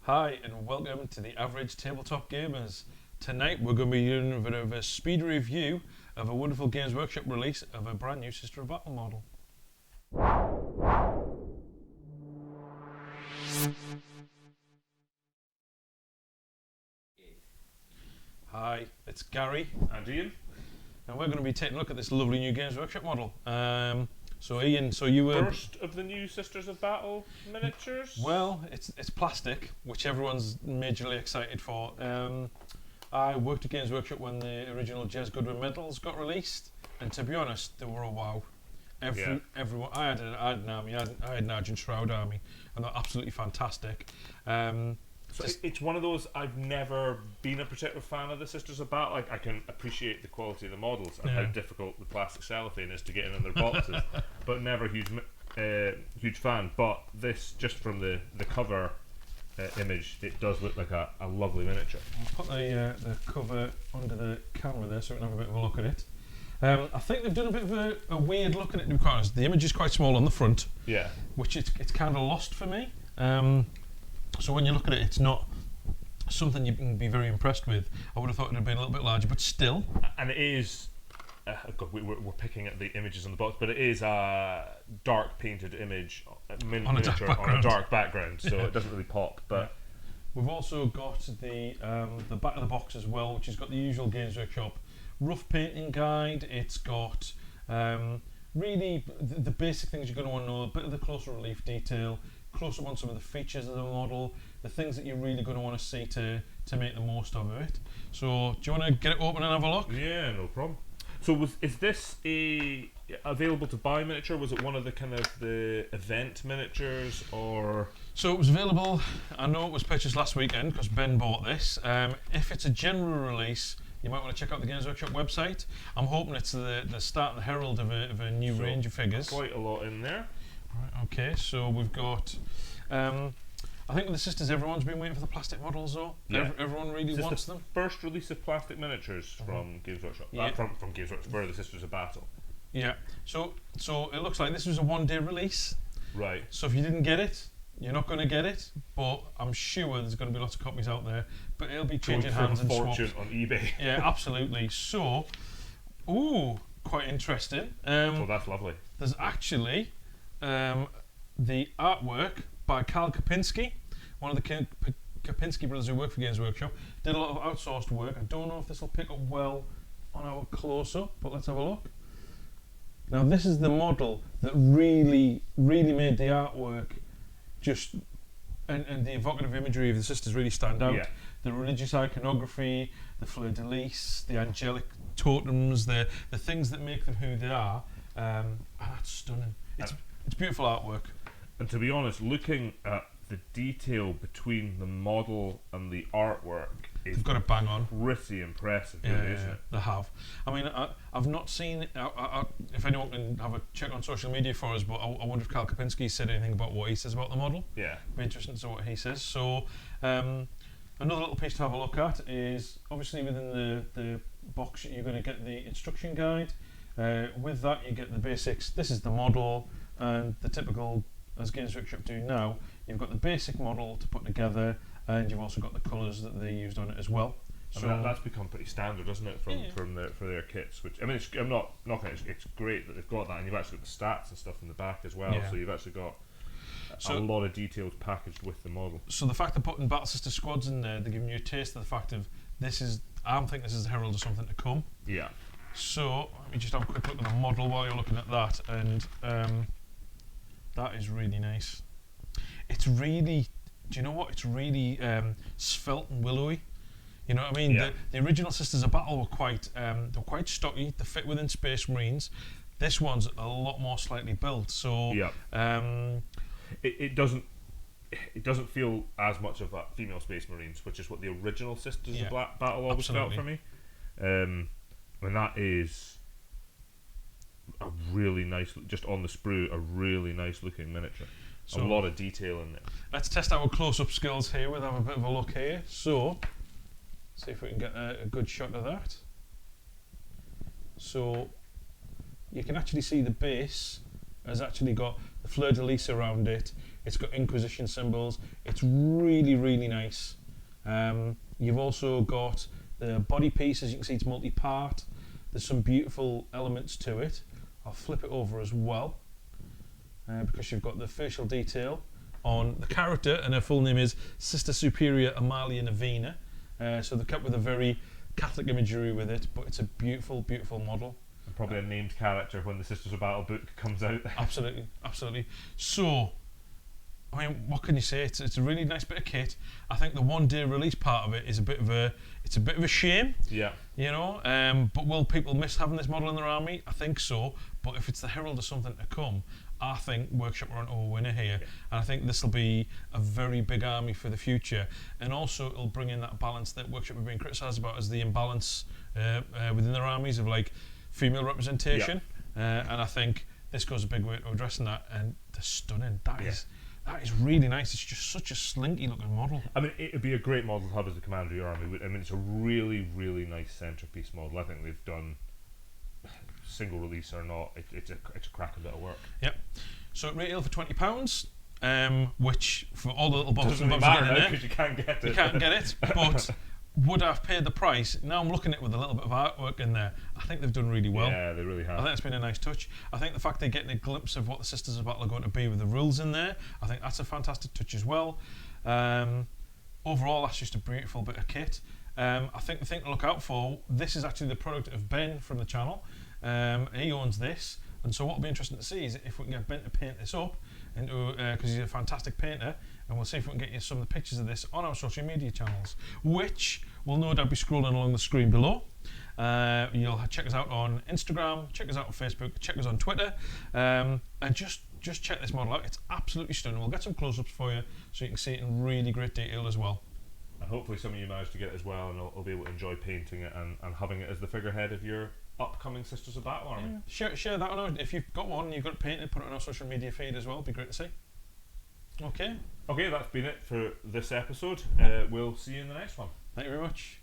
Hi and welcome to the Average Tabletop Gamers. Tonight we're going to be doing a bit of a speed review of a wonderful Games Workshop release of a brand new Sister of Battle model. Hi, it's Gary And Ian. and we're going to be taking a look at this lovely new Games Workshop model. So Ian, you were... First of the new Sisters of Battle miniatures? Well, it's plastic, which everyone's majorly excited for. I worked at Games Workshop when the original Jez Goodwin medals got released, and to be honest, they were a wow. Everyone, I had an army, I had an Argent Shroud army, and they're absolutely fantastic. So it's one of those, I've never been a particular fan of the Sisters of Battle. Like, I can appreciate the quality of the models and how difficult the plastic cellophane is to get in their boxes, but never a huge fan. But this, just from the cover image, it does look like a lovely miniature. I'll put the cover under the camera there so we can have a bit of a look at it. I think they've done a bit of a weird look at it, because the image is quite small on the front, which it's kind of lost for me. So when you look at it, it's not something you can be very impressed with. I would have thought it would have been a little bit larger, but still. And it is, God, we're picking at the images on the box, but it is a dark painted image, miniature on a dark background, so it doesn't really pop. But we've also got the back of the box as well, which has got the usual Games Workshop rough painting guide. It's got really the basic things you're going to want to know, a bit of the closer relief detail, close up on some of the features of the model, the things that you're really going to want to see to make the most of it. So, do you want to get it open and have a look? Yeah, no problem. So, is this a available to buy miniature? Was it one of the kind of the event miniatures, or? So it was available. I know it was purchased last weekend because Ben bought this. If it's a general release, you might want to check out the Games Workshop website. I'm hoping it's the start and the herald of a new range of figures. Quite a lot in there. Right, okay, so we've got. I think with the Sisters, everyone's been waiting for the plastic models, though. Yeah. Everyone really wants them. First release of plastic miniatures from Games Workshop. Yeah. From Games Workshop, for the Sisters of Battle. Yeah. So it looks like this was a one-day release. Right. So if you didn't get it, you're not going to get it. But I'm sure there's going to be lots of copies out there. But it'll be changing hands and swapped. Fortune on eBay. Yeah, absolutely. So, quite interesting. Oh, that's lovely. There's actually the artwork by Karl Kapinski, one of the Kapinski brothers who work for Games Workshop. Did a lot of outsourced work. I don't know if this will pick up well on our close-up, but let's have a look. Now, this is the model that really made the artwork just and the evocative imagery of the Sisters really stand out. Yeah. The religious iconography, the fleur-de-lis, the angelic totems, the things that make them who they are. That's stunning. It's beautiful artwork. And to be honest, looking at the detail between the model and the artwork is They've got it bang on. pretty impressive, really, isn't it? They have. I mean, I've not seen. If anyone can have a check on social media for us, but I wonder if Karl Kapinski said anything about what he says about the model. Yeah. It'd be interesting to see what he says. So, another little piece to have a look at is obviously within the box you're going to get the instruction guide. With that, you get the basics. This is the model, and the typical, as Games Workshop do now, you've got the basic model to put together, and you've also got the colours that they used on it as well. I mean, that's become pretty standard, doesn't it, for their kits? Which, I mean, I'm not knocking it. It's great that they've got that, and you've actually got the stats and stuff in the back as well. Yeah. So you've actually got a lot of details packaged with the model. So the fact they're putting Battle Sister squads in there, they're giving you a taste of the fact of this is. I think this is a herald of something to come. Yeah. So let me just have a quick look at the model while you're looking at that, and that is really nice. It's really, do you know what? It's really svelte and willowy. You know what I mean? Yeah. The original Sisters of Battle were quite stocky. They fit within Space Marines. This one's a lot more slightly built. So it doesn't feel as much of that female Space Marines, which is what the original Sisters of Battle always felt for me. And that is a really nice, just on the sprue, a really nice looking miniature. So a lot of detail in there. Let's test our close-up skills here. We'll have a bit of a look here. So, see if we can get a good shot of that. So, you can actually see the base has actually got the fleur-de-lis around it. It's got Inquisition symbols. It's really, really nice. You've also got the body piece. As you can see, it's multi-part. There's some beautiful elements to it. I'll flip it over as well, because you've got the facial detail on the character, and her full name is Sister Superior Amalia Novena. So they're kept with a very Catholic imagery with it, but it's a beautiful, beautiful model. And probably a named character when the Sisters of Battle book comes out. Absolutely, absolutely. So, I mean, what can you say? It's a really nice bit of kit. I think the one-day release part of it is a bit of a shame. Yeah. You know, but will people miss having this model in their army? I think so. But if it's the herald of something to come, I think Workshop are onto a winner here. Yeah. And I think this will be a very big army for the future. And also it'll bring in that balance that Workshop have been criticised about as the imbalance within their armies of like female representation. Yeah. And I think this goes a big way to addressing that. And they're stunning. That is really nice. It's just such a slinky looking model. I mean, it would be a great model to have as the commander of your army. I mean, it's a really, really nice centrepiece model. I think they've done, single release or not, it's a cracking bit of work. Yep. So it retail for £20, which for all the little boxes doesn't and really bobs matter in now there, because you can't get it. You can't get it, but would I have paid the price? Now I'm looking at it with a little bit of artwork in there. I think they've done really well. Yeah, they really have. I think it's been a nice touch. I think the fact they're getting a glimpse of what the Sisters of Battle are going to be with the rules in there, I think that's a fantastic touch as well. Overall, that's just a beautiful bit of kit. I think the thing to look out for, this is actually the product of Ben from the channel. He owns this, and so what will be interesting to see is if we can get Ben to paint this up, because he's a fantastic painter, and we'll see if we can get you some of the pictures of this on our social media channels, which will no doubt be scrolling along the screen below. You'll check us out on Instagram, check us out on Facebook, check us on Twitter, and just check this model out. It's absolutely stunning. We'll get some close-ups for you so you can see it in really great detail as well. And hopefully some of you manage to get it as well, and will be able to enjoy painting it and having it as the figurehead of your upcoming Sisters of Battle army. Yeah. Share that on. If you've got one and you've got it painted, put it on our social media feed as well. It'd be great to see. Okay, that's been it for this episode. We'll see you in the next one. Thank you very much.